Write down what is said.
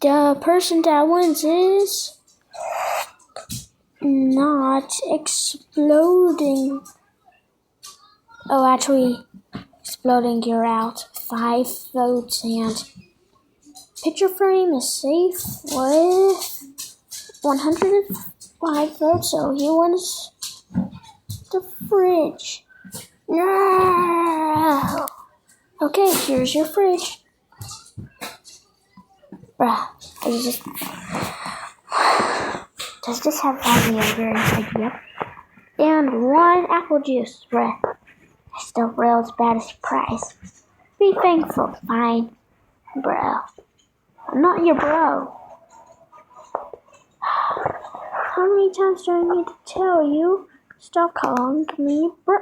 The person that wins is not exploding. Oh, actually, exploding, you're out. 5 votes, and picture frame is safe with 105 votes, so he wins the fridge. No! Okay, here's your fridge. Bruh, does this have onion inside? Yep. And 1 apple juice, bruh. I still feel as bad as price. Be thankful, fine, bro. I'm not your bro. How many times do I need to tell you? Stop calling me bro.